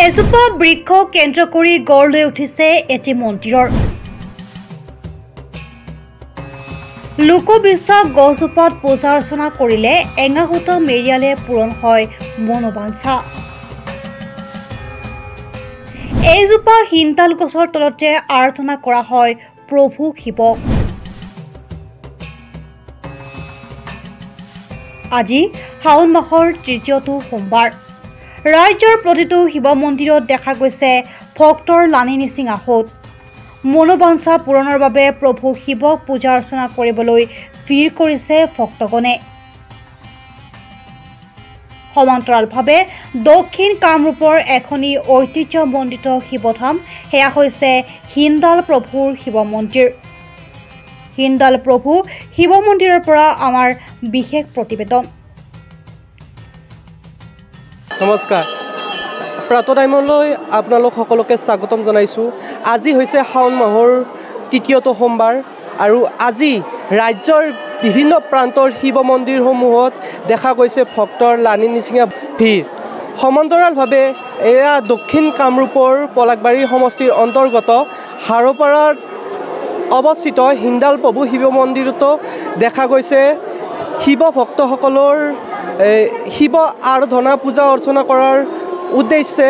এজোপা বৃক্ষ কেন্দ্ৰ কৰি গঢ় লৈ উঠিছে এটি মন্দিৰৰ লোকবিশ্বাস গছজোপাত পূজা অৰ্চনা কৰিলে এঙাহুতা মেৰিয়ালে পূৰণ হয় মনোবাঞ্ছা। এইজোপা হিন্দাল গছৰ তলতে আৰাধনা কৰা হয় প্ৰভু শিৱক। আজি শাওন মাহৰ তৃতীয়টো সোমবাৰ। ৰাজ্যৰ প্ৰতিটো শিৱ মন্দিৰত দেখা গৈছে ভক্তৰ লানি নিচিং আহত। মনোবাঞ্ছা পূৰণৰ বাবে প্ৰভু শিৱক পূজা অৰ্চনা কৰিবলৈ ভিৰ কৰিছে ভক্তগণে। সমান্তৰালভাৱে দক্ষিণ কামৰূপৰ এখনি ঐতিহ্যমণ্ডিত শিৱধাম সেয়া হৈছে হিন্দাল প্ৰভুৰ শিৱ মন্দিৰ। হিন্দাল প্ৰভু শিৱ মন্দিৰৰ পৰা আমাৰ বিশেষ প্ৰতিবেদন। নমস্কাৰ, প্ৰাতঃটাইমলৈ আপোনালোক সকলোকে স্বাগতম জনাইছোঁ। আজি হৈছে শাওন মাহৰ তৃতীয়টো সোমবাৰ আৰু আজি ৰাজ্যৰ বিভিন্ন প্ৰান্তৰ শিৱ মন্দিৰসমূহত দেখা গৈছে ভক্তৰ লানি নিচিঙা ভিৰ। সমান্তৰালভাৱে এয়া দক্ষিণ কামৰূপৰ পলাশবাৰী সমষ্টিৰ অন্তৰ্গত হাৰপাৰাত অৱস্থিত হিন্দাল প্ৰভু শিৱ মন্দিৰতো দেখা গৈছে শিৱ ভক্তসকলৰ শিৱ আৰাধনা পূজা অৰ্চনা কৰাৰ উদ্দেশ্যে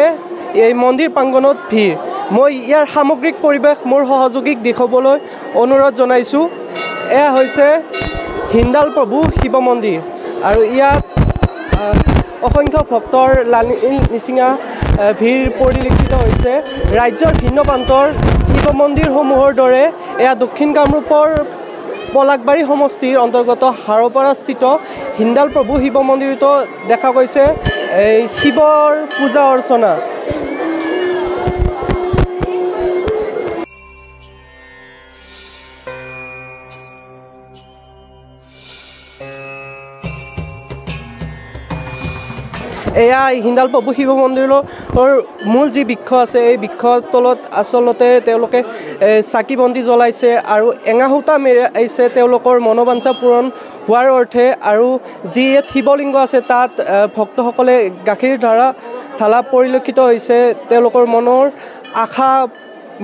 এই মন্দিৰ প্ৰাংগণত ভিৰ। মই ইয়াৰ সামগ্ৰিক পৰিৱেশ মোৰ সহযোগীক দেখুৱাবলৈ অনুৰোধ জনাইছোঁ। এয়া হৈছে হিন্দাল প্ৰভু শিৱ মন্দিৰ আৰু ইয়াত অসংখ্য ভক্তৰ লানি নিচিঙা ভিৰ পৰিলক্ষিত হৈছে। ৰাজ্যৰ ভিন্ন প্ৰান্তৰ শিৱ মন্দিৰসমূহৰ দৰে এয়া দক্ষিণ কামৰূপৰ পলাশবাৰী সমষ্টিৰ অন্তৰ্গত হাৰপাৰাস্থিত হিন্দাল প্ৰভু শিৱ মন্দিৰতো দেখা গৈছে এই শিৱৰ পূজা অৰ্চনা। এয়া হিন্দাল প্ৰভু শিৱ মন্দিৰৰ মূল যি বৃক্ষ আছে, এই বৃক্ষৰ তলত আচলতে তেওঁলোকে চাকি বন্তি জ্বলাইছে আৰু এঙাহুতা মেৰিয়াইছে তেওঁলোকৰ মনোবাঞ্ছা পূৰণ হোৱাৰ অৰ্থে। আৰু যি ইয়াত শিৱলিংগ আছে তাত ভক্তসকলে গাখীৰ ঢালা পৰিলক্ষিত হৈছে। তেওঁলোকৰ মনৰ আশা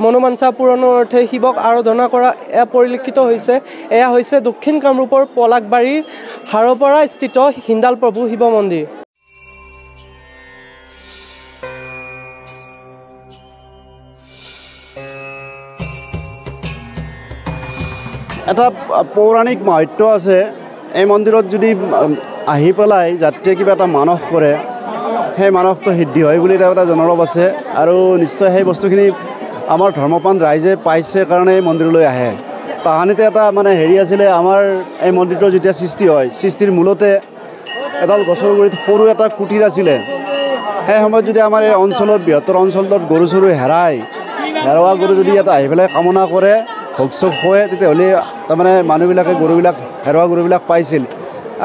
মনোবাঞ্ছা পূৰণৰ অৰ্থে শিৱক আৰাধনা কৰা এয়া পৰিলক্ষিত হৈছে। এয়া হৈছে দক্ষিণ কামৰূপৰ পলাশবাৰীৰ হাৰপাৰাস্থিত হিন্দাল প্ৰভু শিৱ মন্দিৰ। এটা পৌৰাণিক মাহাত্য আছে। এই মন্দিৰত যদি আহি পেলাই যাত্ৰীয়ে কিবা এটা মানস কৰে, সেই মানসটো সিদ্ধি হয় বুলি এটা জনৰব আছে। আৰু নিশ্চয় সেই বস্তুখিনি আমাৰ ধৰ্মপ্ৰাণ ৰাইজে পাইছে কাৰণে এই মন্দিৰলৈ আহে। তাহানিতে এটা হেৰি আছিলে, আমাৰ এই মন্দিৰটোৰ যেতিয়া সৃষ্টি হয়, সৃষ্টিৰ মূলতে এডাল গছৰ গুৰিত সৰু এটা কুটিৰ আছিলে। সেই সময়ত যদি আমাৰ এই অঞ্চলত বৃহত্তৰ অঞ্চলটোত গৰু চৰু হেৰুৱা গৰু যদি ইয়াত আহি পেলাই কামনা কৰে, ভোগ চোগ হয়, তেতিয়াহ'লে মানুহবিলাকে হেৰুৱা গৰুবিলাক পাইছিল।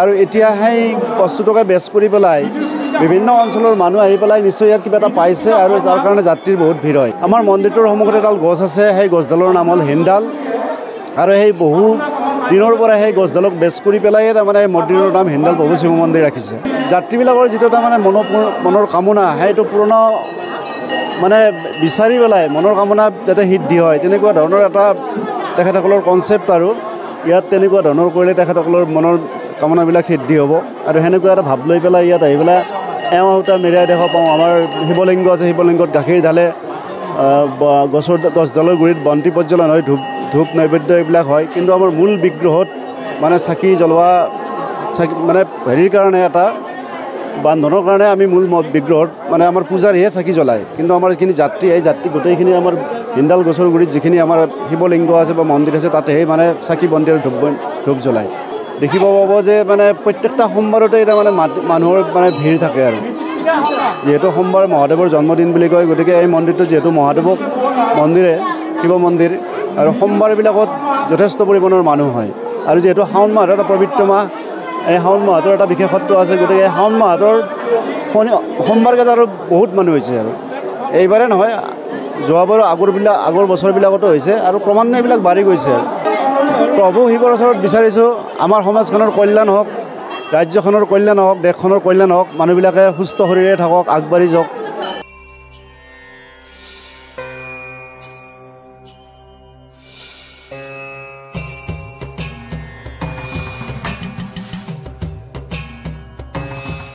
আৰু এতিয়া সেই বস্তুটোকে বেচ কৰি পেলাই বিভিন্ন অঞ্চলৰ মানুহ আহি পেলাই নিশ্চয় ইয়াত কিবা এটা পাইছে আৰু যাৰ কাৰণে যাত্ৰীৰ বহুত ভিৰ হয়। আমাৰ মন্দিৰটোৰ সন্মুখত এডাল গছ আছে, সেই গছডালৰ নাম হ'ল হিন্দাল। আৰু সেই বহু দিনৰ পৰা সেই গছডালক বেচ কৰি পেলাই মন্দিৰৰ নাম হিন্দাল প্ৰভু শিৱ মন্দিৰ ৰাখিছে। যাত্ৰীবিলাকৰ যিটো এটা মনৰ কামনা, সেইটো পূৰ্ণ বিচাৰি পেলাই মনৰ কামনা যাতে সিদ্ধি হয়, তেনেকুৱা ধৰণৰ এটা তেখেতসকলৰ কনচেপ্ট। আৰু ইয়াত তেনেকুৱা ধৰণৰ কৰিলে তেখেতসকলৰ মনৰ কামনাবিলাক সিদ্ধি হ'ব। আৰু সেনেকুৱা এটা ভাৱ লৈ পেলাই ইয়াত আহি পেলাই এঙাহুতা মেৰিয়াই দেখা পাওঁ। আমাৰ শিৱলিংগ আছে, শিৱলিংগত গাখীৰ ঢালে, গছডালৰ গুৰিত বন্তি প্ৰজ্বলন হয়, ধূপ নৈবেদ্য এইবিলাক হয়। কিন্তু আমাৰ মূল বিগ্ৰহত চাকি জ্বলোৱা হেৰিৰ কাৰণে এটা বান্ধনৰ কাৰণে আমি মূল বিগ্ৰহত আমাৰ পূজাৰীহে চাকি জ্বলায়। কিন্তু আমাৰ যিখিনি যাত্ৰী, এই যাত্ৰী গোটেইখিনি আমাৰ হিন্দাল গছৰ গুৰিত যিখিনি আমাৰ শিৱলিংগ আছে বা মন্দিৰ আছে, তাতেহে চাকি বন্তি আৰু ধূপ জ্বলায়। দেখিব পাব যে প্ৰত্যেকটা সোমবাৰতে এতিয়া মানুহৰ ভিৰ থাকে। আৰু যিহেতু সোমবাৰ মহাদেৱৰ জন্মদিন বুলি কয়, গতিকে এই মন্দিৰটো যিহেতু মহাদেৱক মন্দিৰে, শিৱ মন্দিৰ, আৰু সোমবাৰবিলাকত যথেষ্ট পৰিমাণৰ মানুহ হয়। আৰু যিহেতু শাওন মাহৰ এটা পবিত্ৰ মাহ, এই শাওন মাহটোৰ এটা বিশেষত্ব আছে। গতিকে এই শাওন মাহটোৰ সোমবাৰকেইটা আৰু বহুত মানুহ হৈছে। আৰু এইবাৰে নহয়, যোৱাবাৰ আগৰ বছৰবিলাকতো হৈছে আৰু ক্ৰমান্বয়ে এইবিলাক বাঢ়ি গৈছে। প্ৰভু শিৱৰ ওচৰত বিচাৰিছোঁ আমাৰ সমাজখনৰ কল্যাণ হওক, ৰাজ্যখনৰ কল্যাণ হওক, দেশখনৰ কল্যাণ হওক, মানুহবিলাকে সুস্থ শৰীৰে থাকক, আগবাঢ়ি যাওক।